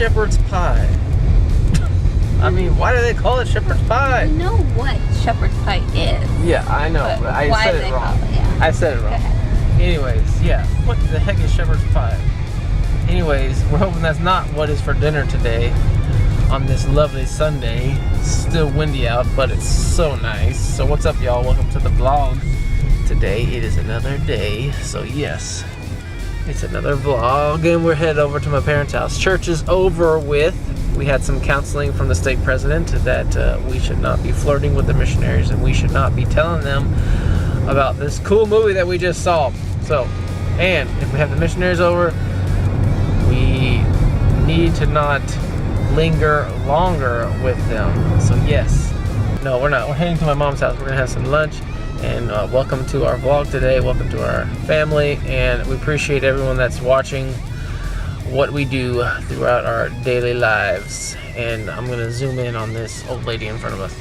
shepherd's pie? I mean, why do they call it shepherd's pie? You know what shepherd's pie is. Yeah, I know, but I why said they it wrong. call it, yeah. I said it wrong. Anyways, yeah. What the heck is shepherd's pie? Anyways, we're hoping that's not what is for dinner today on this lovely Sunday. It's still windy out, but it's so nice. So what's up, y'all? Welcome to the vlog. Today it is another day, so yes, it's another vlog, and we're headed over to my parents' house. Church is over with. We had some counseling from the state president that we should not be flirting with the missionaries and we should not be telling them about this cool movie that we just saw. So, and if we have the missionaries over, we need to not linger longer with them. So yes, no, we're not. We're heading to my mom's house. We're gonna have some lunch. And welcome to our vlog today. Welcome to our family, and we appreciate everyone that's watching what we do throughout our daily lives. And I'm gonna zoom in on this old lady in front of us.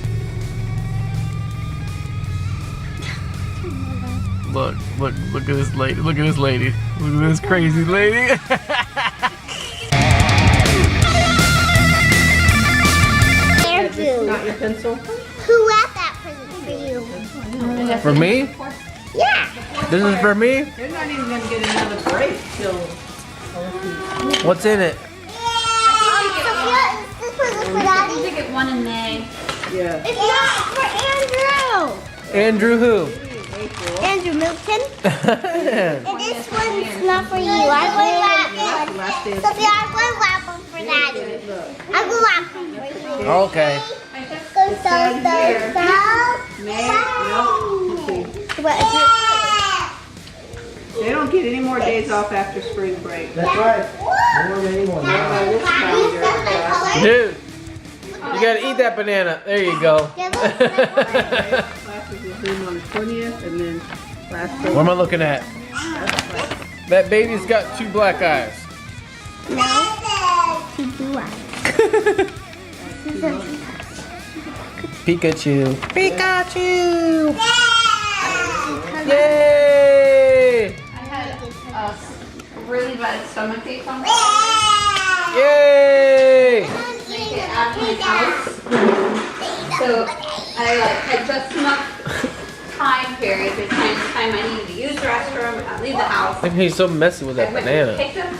Look at this lady. Look at this lady. Look at this crazy lady. Andrew, Not your pencil? who left that present for you? For me? Yeah. This is for me? You're not even going to get another break till... What's in it? Sophia, this present for Daddy. I get one in May. Yeah. It's not for Andrew. Andrew who? Andrew Milton. And this one's not for you. I'm going to wrap one. Sophia, I'm going to wrap one for Daddy. I'm going to wrap one for you. Okay. Go, May? No. Okay. What is it? They don't get any more days off after spring break. That's right. Dude, you gotta eat that banana. There you go. Classes resume on the 20th and then last What am I looking at? That baby's got 2 black eyes. No. To do what? Pikachu. Pikachu! Yay! I had a really bad stomach ache on Yay! at my house. So I had just enough time period between the time I needed to use the restroom and leave the house. Look, he's so messy with that I went banana. and picked up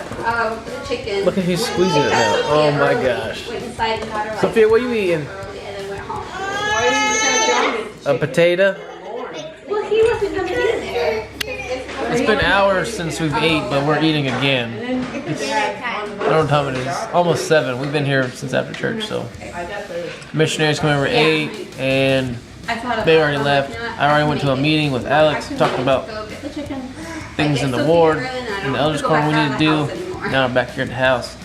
the chicken. Look at he's squeezing it now. Sophia Oh my early, gosh. Went inside and got her like Sophia, what are you eating? early and then went home. Why didn't you have A potato? Well, he wasn't coming in there. It's been hours since we've ate, but we're eating again. It's, I don't know what time it is. Almost 7. We've been here since after church, so. Missionaries come over at 8, and they already left. I already went to a meeting with Alex, talked about things in the ward and the elders' quorum we need to do. Now I'm back here at the house.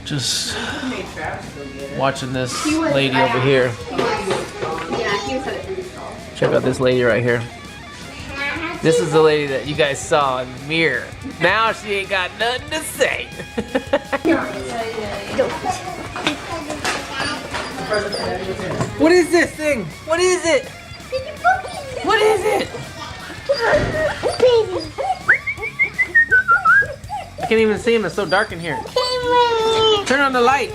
Just watching this lady over here. Check out this lady right here. This is the lady that you guys saw in the mirror. Now she ain't got nothing to say. What is this thing? What is it? What is it? Baby. I can't even see him. It's so dark in here. Turn on the light.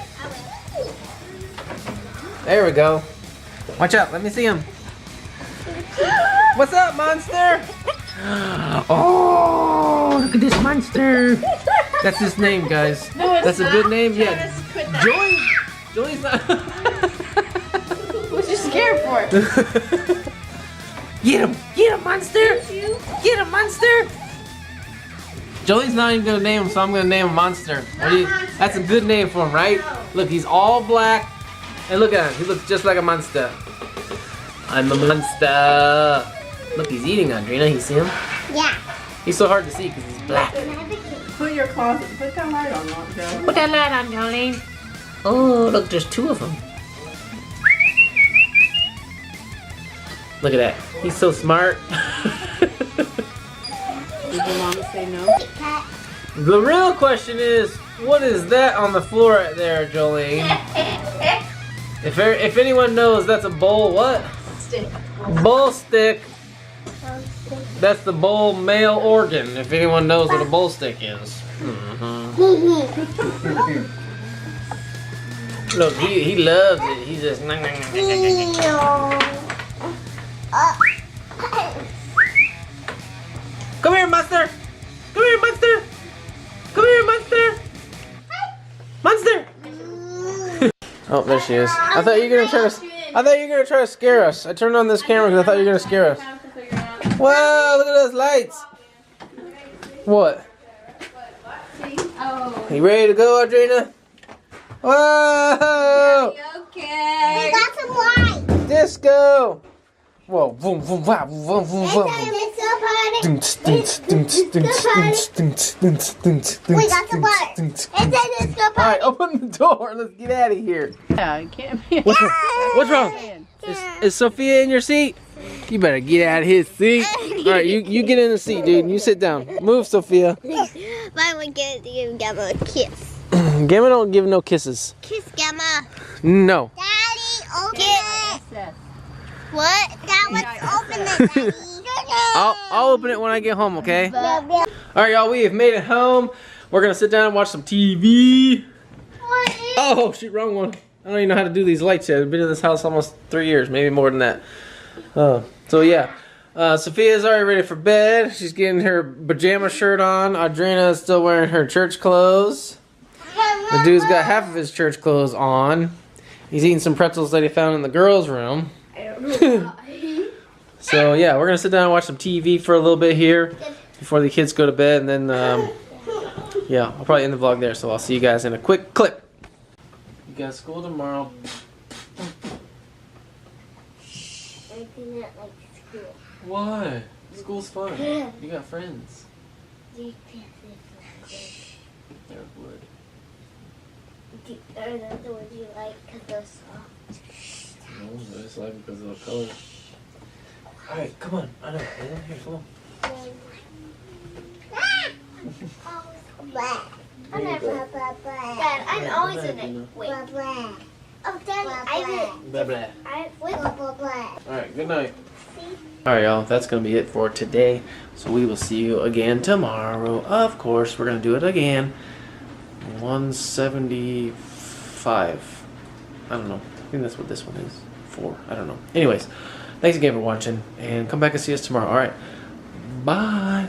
There we go. Watch out. Let me see him. What's up, monster? Oh, look at this monster. That's his name, guys. That's a good name. Yeah. Joy. Joy's not. What's you scared for? Get him. Get him, monster. Get him, monster. Joey's not even gonna name him, so I'm gonna name him Monster. That's a good name for him, right? Look, he's all black. And look at him. He looks just like a monster. I'm a monster. Look, he's eating, Andrina. You see him? Yeah. He's so hard to see because he's black. Put your closet, put that light on, Joe. Put that light on, Jolene. Oh, look, there's 2 of them. Look at that. He's so smart. Did your mama say no? The real question is, what is that on the floor right there, Jolene? If anyone knows, that's a bowl what? Stick. Bowl stick. That's the bowl male organ, if anyone knows what a bowl stick is. Look, he loves it. He's just. Come here, monster! Come here, monster! Come here, monster! Monster! Oh, there she is. I thought you were gonna try to scare us. I turned on this camera because I thought you were gonna scare us. Whoa! Look at those lights. What? Oh. You ready to go, Audrina? Whoa! Okay. We got some light. Disco! Whoa! Boom! Boom! Wow! Boom! Boom! It's Boom! We got some light. It's a disco All right, open the door. Let's get out of here. Yeah, it can't be. What's wrong? Is Sophia in your seat? You better get out of his seat. All right, you get in the seat, dude. And you sit down. Move, Sophia. Mine would give Gamma a kiss. Gamma don't give no kisses. Kiss Gamma. No. Daddy, open it. What? That was open it, Daddy. I'll open it when I get home, okay? All right, y'all. We have made it home. We're gonna sit down and watch some TV. Oh, shoot, wrong one. I don't even know how to do these lights yet. I've been in this house almost 3 years, maybe more than that. So yeah, Sophia's already ready for bed. She's getting her pajama shirt on. Audrina is still wearing her church clothes. The dude's got half of his church clothes on. He's eating some pretzels that he found in the girls' room. So yeah, we're gonna sit down and watch some TV for a little bit here before the kids go to bed, and then yeah, I'll probably end the vlog there. So I'll see you guys in a quick clip. You got school tomorrow. I do not like school. Why? School's fun. You got friends. They're wood. Are those the ones you like because they're soft? No, I just like it because of the color. Alright, come on. I know. Here, come on. Dad, I'm always in it. Wait. Oh, Dad, Blah, blah. Alright, good night. Alright, y'all. That's going to be it for today. So we will see you again tomorrow. Of course, we're going to do it again. 175. I don't know. I think that's what this one is. 4. I don't know. Anyways, thanks again for watching. And come back and see us tomorrow. Alright. Bye.